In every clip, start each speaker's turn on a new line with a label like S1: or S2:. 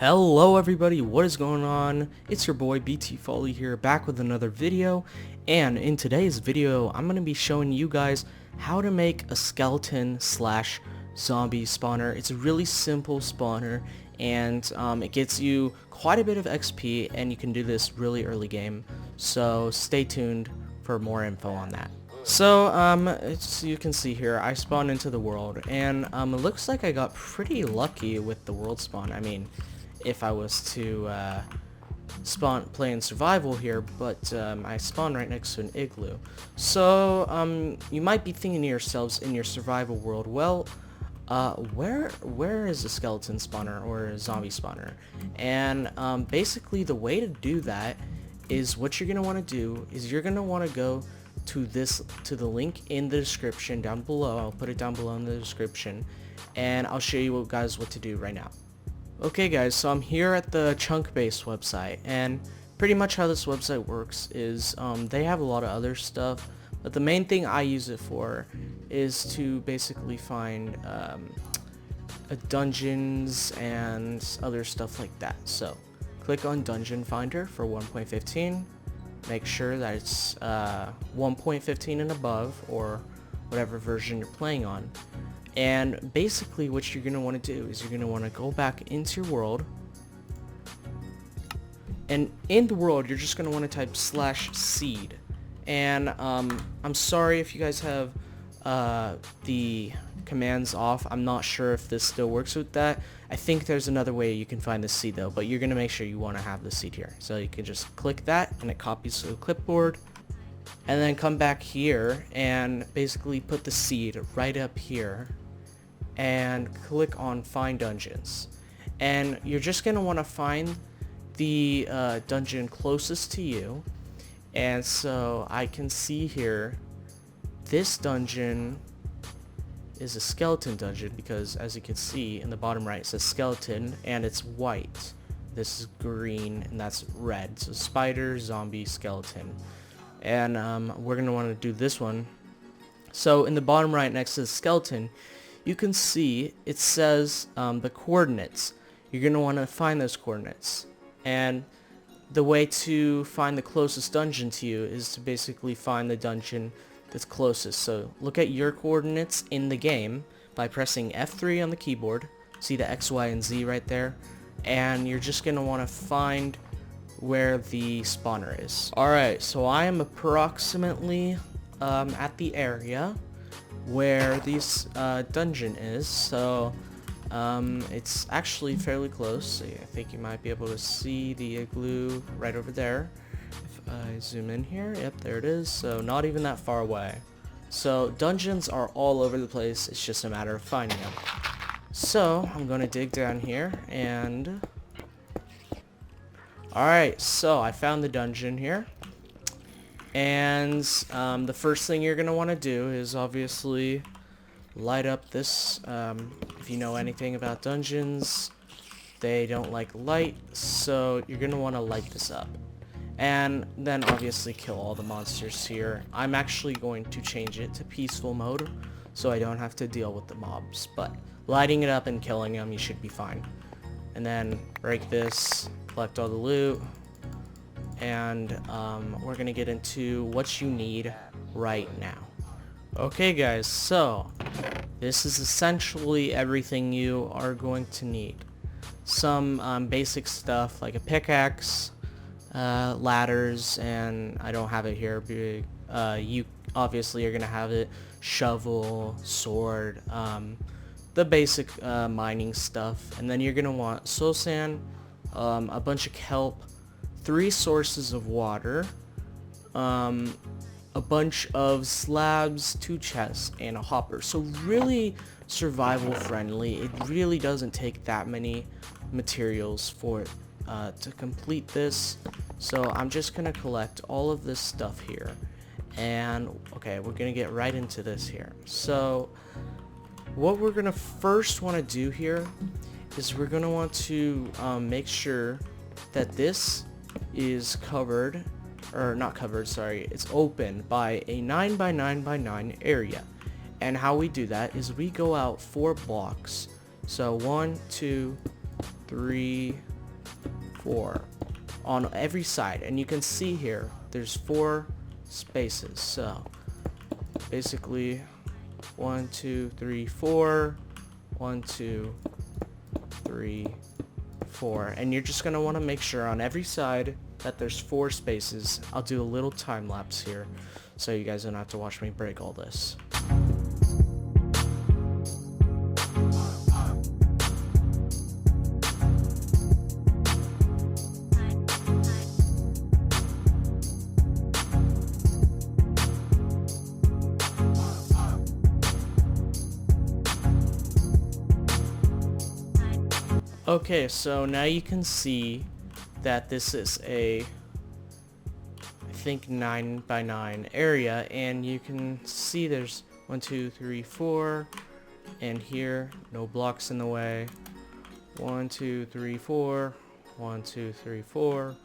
S1: Hello everybody, what is going on? It's your boy BT Foley here, back with another video, and in today's video I'm going to be showing you guys how to make a skeleton slash zombie spawner. It's a really simple spawner, and it gets you quite a bit of XP, and you can do this really early game, so stay tuned for more info on that. So, you can see here, I spawned into the world, and it looks like I got pretty lucky with the world spawn. I mean, if I was to play in survival here, but I spawned right next to an igloo. So, you might be thinking to yourselves in your survival world, well, where is a skeleton spawner or a zombie spawner? And basically the way to do that is what you're going to want to do is you're going to want to go to the link in the description down below. I'll put it down below in the description, and I'll show you guys what to do right now. Okay guys, so I'm here at the Chunk Base website, and pretty much how this website works is they have a lot of other stuff, but the main thing I use it for is to basically find dungeons and other stuff like that. So click on Dungeon Finder for 1.15. Make sure that it's 1.15 and above, or whatever version you're playing on. And basically what you're going to want to do is you're going to want to go back into your world. And in the world, you're just going to want to type /seed. And I'm sorry if you guys have the commands off. I'm not sure if this still works with that. I think there's another way you can find the seed though, but you're going to make sure you want to have the seed here. So you can just click that and it copies to the clipboard. And then come back here and basically put the seed right up here and click on Find Dungeons. And you're just going to want to find the dungeon closest to you. And so I can see here this dungeon is a skeleton dungeon, because as you can see in the bottom right it says skeleton and it's white. This is green and that's red. So spider, zombie, skeleton. And we're going to want to do this one. So in the bottom right next to the skeleton, you can see it says the coordinates. You're going to want to find those coordinates. And the way to find the closest dungeon to you is to basically find the dungeon that's closest. So look at your coordinates in the game by pressing F3 on the keyboard. See the X, Y, and Z right there. And you're just going to want to find where the spawner is. Alright, so I am approximately at the area where this dungeon is. So it's actually fairly close. So I think you might be able to see the igloo right over there. If I zoom in here, yep, there it is. So not even that far away. So dungeons are all over the place. It's just a matter of finding them. So I'm going to dig down here and... Alright, so I found the dungeon here. And the first thing you're going to want to do is obviously light up this. If you know anything about dungeons, they don't like light, so you're going to want to light this up. And then obviously kill all the monsters here. I'm actually going to change it to peaceful mode so I don't have to deal with the mobs. But lighting it up and killing them, you should be fine. And then break this, collect all the loot, and we're going to get into what you need right now. Okay guys, so this is essentially everything you are going to need. Some basic stuff like a pickaxe, ladders, and I don't have it here. You obviously are going to have it, shovel, sword, the basic mining stuff. And then you're going to want soul sand, a bunch of kelp, 3 sources of water, a bunch of slabs, 2 chests, and a hopper. So really survival friendly. It really doesn't take that many materials for it to complete this. So I'm just gonna collect all of this stuff here, and okay, we're gonna get right into this here. So what we're gonna first want to do here is we're gonna want to make sure that this is covered, or not covered, sorry, it's open by a 9x9x9 area. And how we do that is we go out 4 blocks. So 1, 2, 3, 4 on every side, and you can see here there's 4 spaces. So basically 1 2 3 4, 1 2 3 4, and you're just gonna want to make sure on every side that there's 4 spaces. I'll do a little time lapse here so you guys don't have to watch me break all this. Okay, so now you can see that this is a, I think, 9 by 9 area, and you can see there's 1 2 3 4, and here no blocks in the way. 1 2 3 4, 1 2 3 4,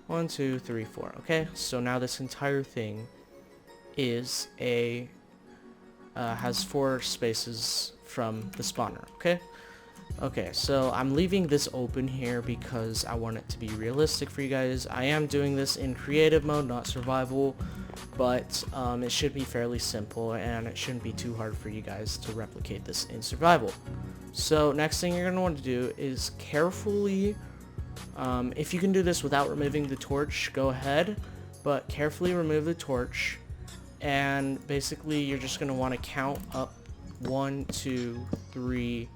S1: 1 2 3 4. Okay, so now this entire thing is a has 4 spaces from the spawner. Okay, so I'm leaving this open here because I want it to be realistic for you guys. I am doing this in creative mode, not survival, but it should be fairly simple, and it shouldn't be too hard for you guys to replicate this in survival. So next thing you're going to want to do is carefully, if you can do this without removing the torch, go ahead, but carefully remove the torch, and basically you're just going to want to count up 1 2 3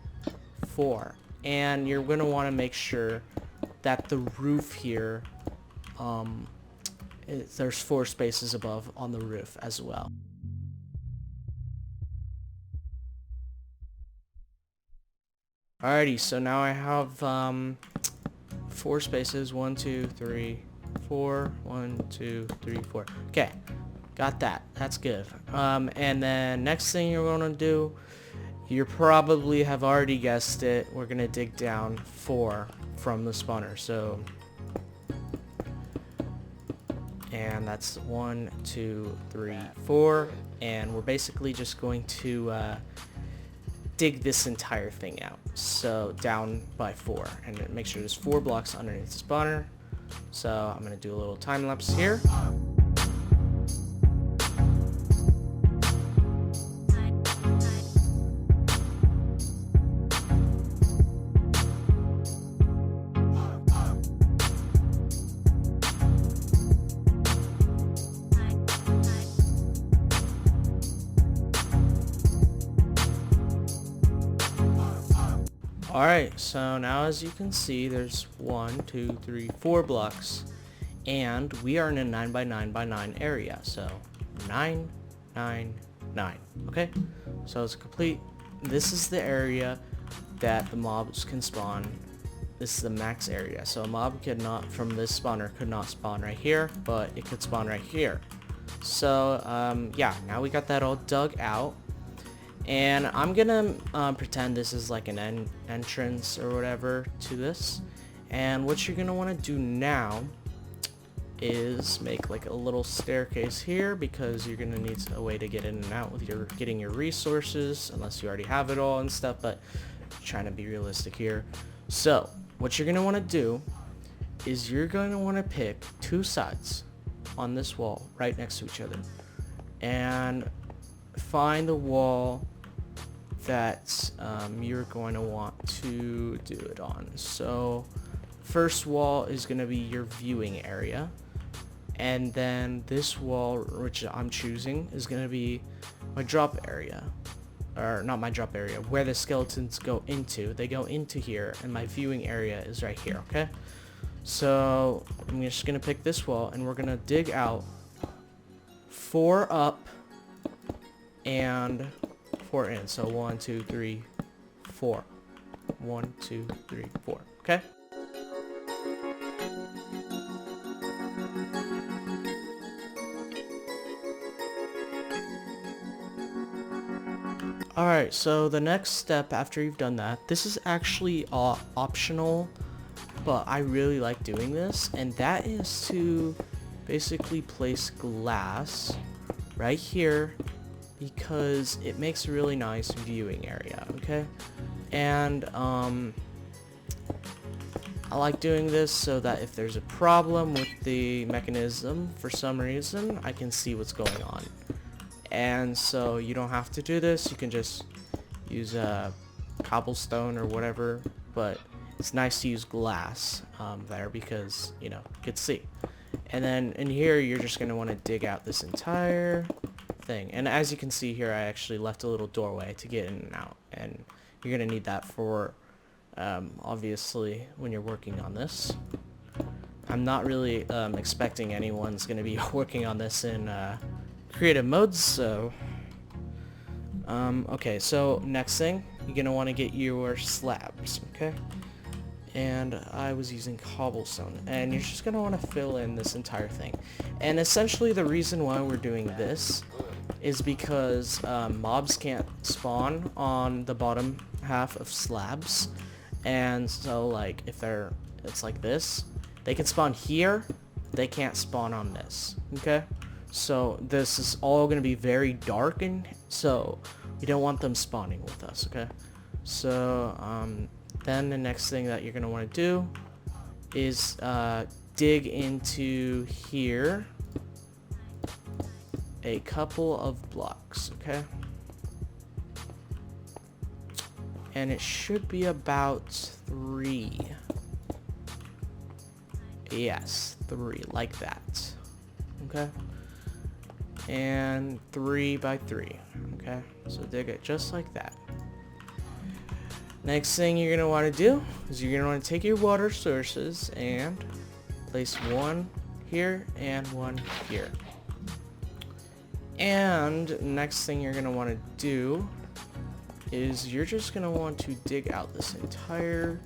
S1: 4, and you're going to want to make sure that the roof here, there's 4 spaces above on the roof as well. Alrighty, so now I have 4 spaces, 1 2 3 4, 1 2 3 4. Okay, got that. That's good. And then next thing you're going to do, you probably have already guessed it, we're going to dig down 4 from the spawner. So, and that's 1 2 3 4, and we're basically just going to dig this entire thing out. So down by 4, and make sure there's 4 blocks underneath the spawner. So I'm going to do a little time lapse here. Alright, so now as you can see, there's 1 2 3 4 blocks, and we are in a 9 by 9 by 9 area. So 9 9 9. Okay, so it's complete. This is the area that the mobs can spawn. This is the max area, so a mob could not, from this spawner, could not spawn right here, but it could spawn right here. So yeah, now we got that all dug out. And I'm gonna pretend this is like an entrance or whatever to this. And what you're gonna want to do now is make like a little staircase here, because you're gonna need a way to get in and out with your getting your resources, unless you already have it all and stuff, but I'm trying to be realistic here. So what you're gonna want to do is you're gonna want to pick 2 sides on this wall right next to each other, and find the wall that you're going to want to do it on. So first wall is going to be your viewing area, and then this wall, which I'm choosing, is going to be my drop area, or not my drop area, where the skeletons go into. They go into here, and my viewing area is right here. Okay, so I'm just going to pick this wall, and we're going to dig out 4 up and 4 in. So 1 2 3 4. 1 2 3 4. Okay. Alright, so the next step after you've done that, this is actually optional, but I really like doing this, and that is to basically place glass right here, because it makes a really nice viewing area. Okay, and I like doing this so that if there's a problem with the mechanism for some reason, I can see what's going on. And so you don't have to do this, you can just use a cobblestone or whatever, but it's nice to use glass there because, you know, you can see. And then in here, you're just going to want to dig out this entire thing. And as you can see here, I actually left a little doorway to get in and out. And you're going to need that for, obviously, when you're working on this. I'm not really expecting anyone's going to be working on this in creative modes, so... okay, so next thing, you're going to want to get your slabs, okay? And I was using cobblestone, and you're just going to want to fill in this entire thing. And essentially the reason why we're doing this is because mobs can't spawn on the bottom half of slabs, and so like if it's like this, they can spawn here, they can't spawn on this, okay? So this is all going to be very dark, and so you don't want them spawning with us, okay? So then the next thing that you're going to want to do is dig into here a couple of blocks, okay? And it should be about 3. Yes, 3, like that, okay? And 3 by 3, okay? So dig it just like that. Next thing you're going to want to do is you're going to want to take your water sources and place one here and one here. And next thing you're going to want to do is you're just going to want to dig out this entire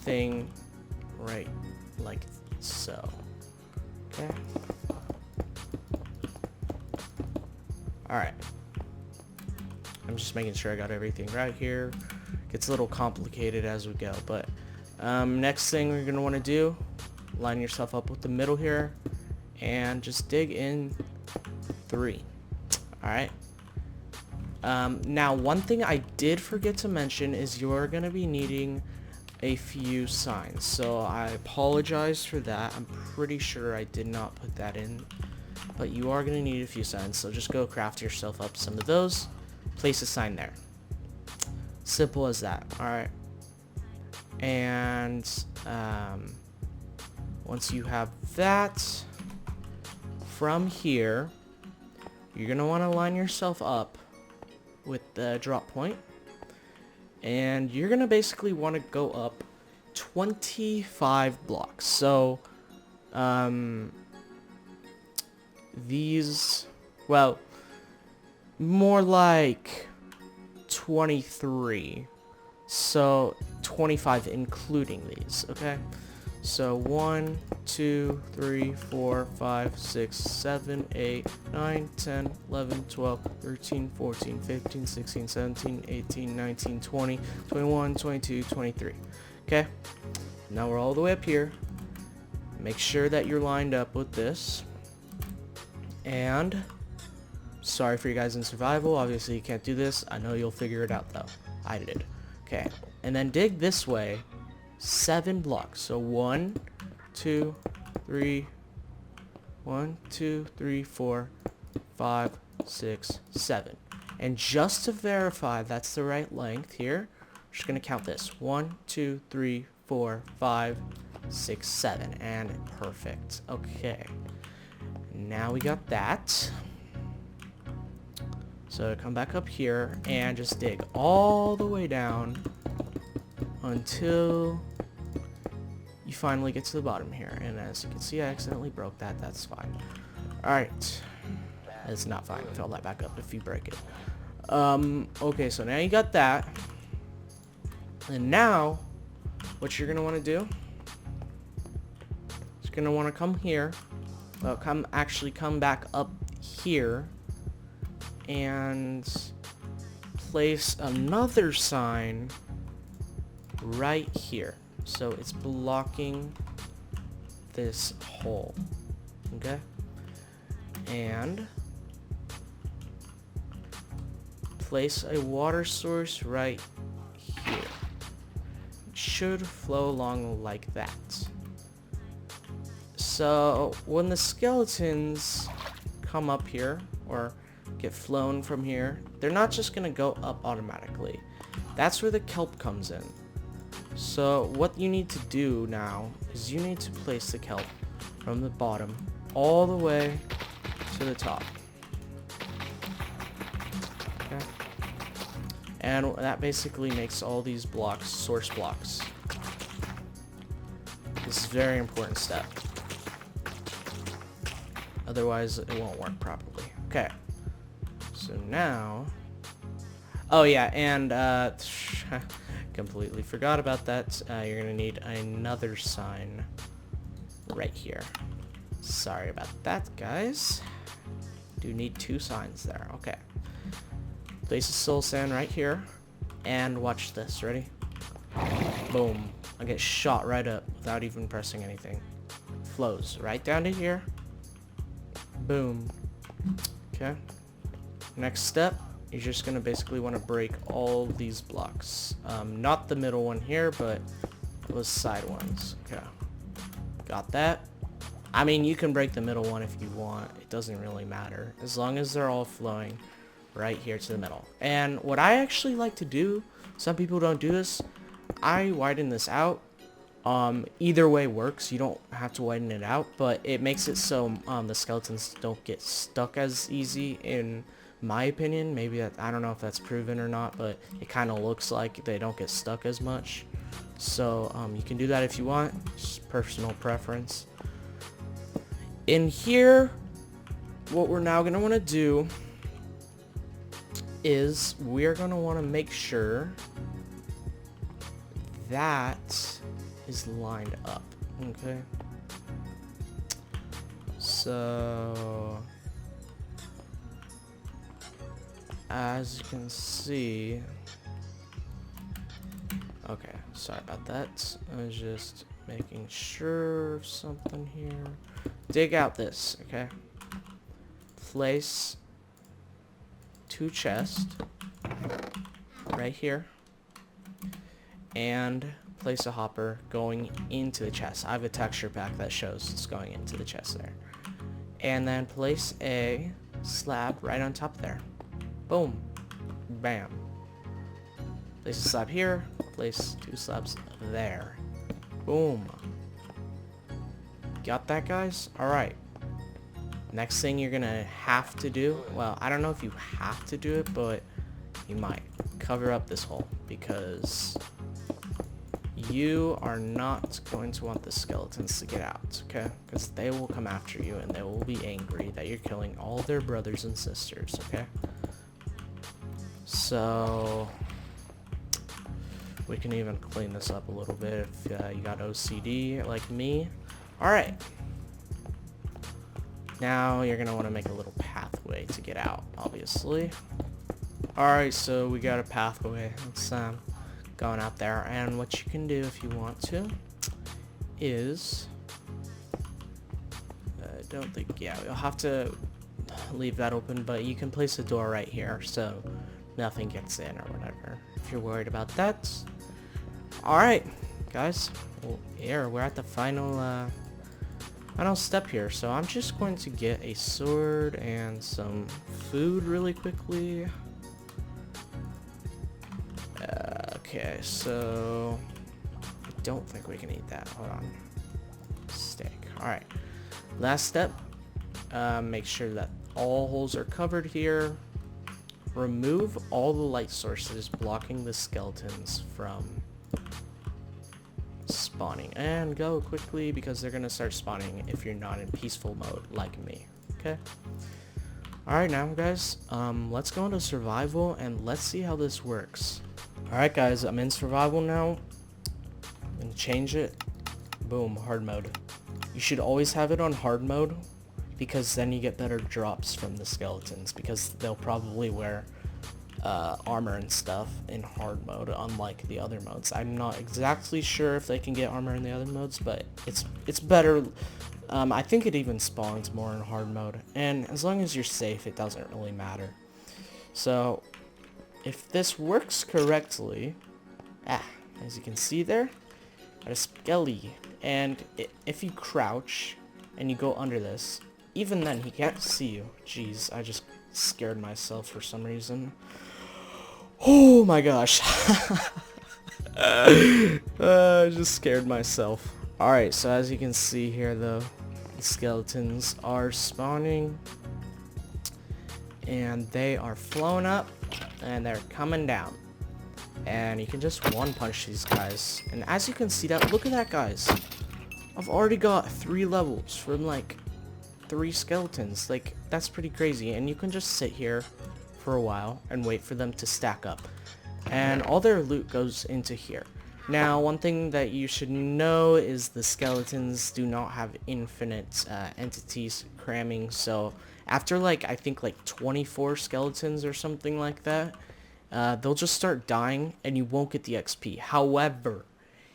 S1: thing right like so. Okay? Alright. I'm just making sure I got everything right here. Gets a little complicated as we go, but next thing we're going to want to do, line yourself up with the middle here and just dig in 3. Alright. Now one thing I did forget to mention is you're going to be needing a few signs, so I apologize for that. I'm pretty sure I did not put that in, but you are going to need a few signs, so just go craft yourself up some of those, place a sign there. Simple as that. Alright. And once you have that, from here you're going to want to line yourself up with the drop point, and you're going to basically want to go up 25 blocks. So these, well, more like 23, so 25 including these, okay? So 1, 2, 3, 4, 5, 6, 7, 8, 9, 10, 11, 12, 13, 14, 15, 16, 17, 18, 19, 20, 21, 22, 23. Okay? Now we're all the way up here. Make sure that you're lined up with this. And sorry for you guys in survival. Obviously you can't do this. I know you'll figure it out though. I did. Okay. And then dig this way 7 blocks. So 1, 2, 3, 1, 2, 3, 4, 5, 6, 7. And just to verify that's the right length here, we're just going to count this. 1, 2, 3, 4, 5, 6, 7. And perfect. Okay. Now we got that. So come back up here and just dig all the way down until you finally get to the bottom here. And as you can see, I accidentally broke that. That's fine. Alright. It's not fine. Fill that back up if you break it. Okay, so now you got that. And now, what you're going to want to do is you're going to want to come here. Come back up here and place another sign right here, so it's blocking this hole, okay? And place a water source right here, should flow along like that. So when the skeletons come up here or get flown from here, they're not just gonna go up automatically. That's where the kelp comes in. So what you need to do now is you need to place the kelp from the bottom all the way to the top. Okay. And that basically makes all these blocks source blocks. This is a very important step. Otherwise, it won't work properly. Okay. So now... Oh yeah, and completely forgot about that. You're gonna need another sign right here. Sorry about that, guys. Do need 2 signs there. Okay. Place a soul sand right here. And watch this. Ready? Boom. I get shot right up without even pressing anything. Flows right down to here. Boom. Okay. Next step, you're just going to basically want to break all these blocks. Not the middle one here, but those side ones. Okay. Got that? I mean, you can break the middle one if you want. It doesn't really matter. As long as they're all flowing right here to the middle. And what I actually like to do, some people don't do this, I widen this out. Either way works. You don't have to widen it out, but it makes it so the skeletons don't get stuck as easy, in my opinion. Maybe that, I don't know if that's proven or not, but it kind of looks like they don't get stuck as much. So you can do that if you want. Just personal preference. In here, what we're now going to want to do is we're going to want to make sure that is lined up. Okay. So as you can see, okay, sorry about that. I was just making sure of something here. Dig out this, okay? Place 2 chests right here, and place a hopper going into the chest. I have a texture pack that shows it's going into the chest there. And then place a slab right on top there. Boom. Bam. Place a slab here. Place 2 slabs there. Boom. Got that, guys? Alright. Next thing you're gonna have to do, well, I don't know if you have to do it, but you might. Cover up this hole, because you are not going to want the skeletons to get out, okay? Because they will come after you, and they will be angry that you're killing all their brothers and sisters, okay? So we can even clean this up a little bit if you got OCD like me. Alright. Now you're going to want to make a little pathway to get out, obviously. Alright, so we got a pathway. Let's going out there, and what you can do if you want to is I don't think, yeah, you'll have to leave that open, but you can place a door right here so nothing gets in or whatever, if you're worried about that. Alright, guys, well, here we're at the final step here, so I'm just going to get a sword and some food really quickly. Okay, so I don't think we can eat that. Hold on. Steak. Alright. Last step. Make sure that all holes are covered here. Remove all the light sources blocking the skeletons from spawning. And go quickly, because they're going to start spawning if you're not in peaceful mode like me. Okay? Alright now, guys. Let's go into survival and let's see how this works. Alright guys, I'm in survival now. I'm gonna change it. Boom, hard mode. You should always have it on hard mode, because then you get better drops from the skeletons, because they'll probably wear armor and stuff in hard mode, unlike the other modes. I'm not exactly sure if they can get armor in the other modes, but it's better. I think it even spawns more in hard mode, and as long as you're safe, it doesn't really matter. So if this works correctly, as you can see there, got a skelly. And if you crouch and you go under this, even then he can't see you. Jeez, I just scared myself for some reason. Oh my gosh. I just scared myself. Alright, so as you can see here though, the skeletons are spawning. And they are flowing up and they're coming down. And you can just one punch these guys. And as you can see that, look at that guys. I've already got 3 levels from like 3 skeletons. Like, that's pretty crazy. And you can just sit here for a while and wait for them to stack up. And all their loot goes into here. Now, one thing that you should know is the skeletons do not have infinite entities cramming. So after like, I think like 24 skeletons or something like that, they'll just start dying and you won't get the XP. However,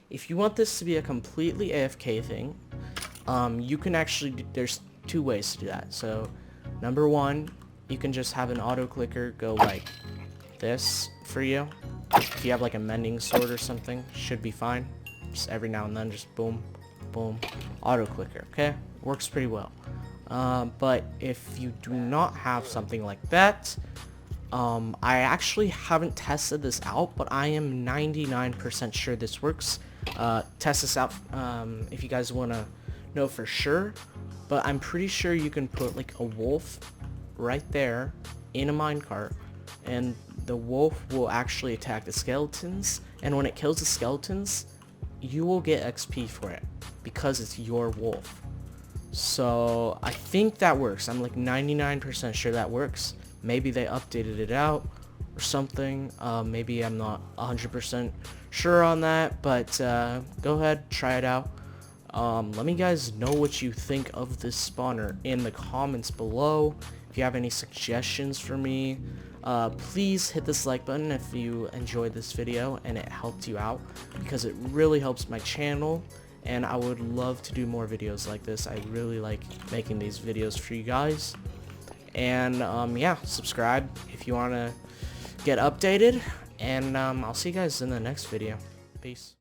S1: if you want this to be a completely AFK thing, you can actually, there's 2 ways to do that. So number 1, you can just have an auto clicker go like this for you. If you have like a mending sword or something, should be fine. Just every now and then, just boom, boom, auto clicker, okay? Works pretty well. But if you do not have something like that, I actually haven't tested this out, but I am 99% sure this works. Test this out if you guys want to know for sure, but I'm pretty sure you can put like a wolf right there in a minecart, and the wolf will actually attack the skeletons, and when it kills the skeletons, you will get XP for it because it's your wolf. So I think that works. I'm like 99% sure that works. Maybe they updated it out or something. Maybe I'm not 100% sure on that, but go ahead, try it out. Let me guys know what you think of this spawner in the comments below. If you have any suggestions for me, please hit this like button if you enjoyed this video and it helped you out, because it really helps my channel, and I would love to do more videos like this. I really like making these videos for you guys. And yeah, subscribe if you want to get updated, and I'll see you guys in the next video. Peace.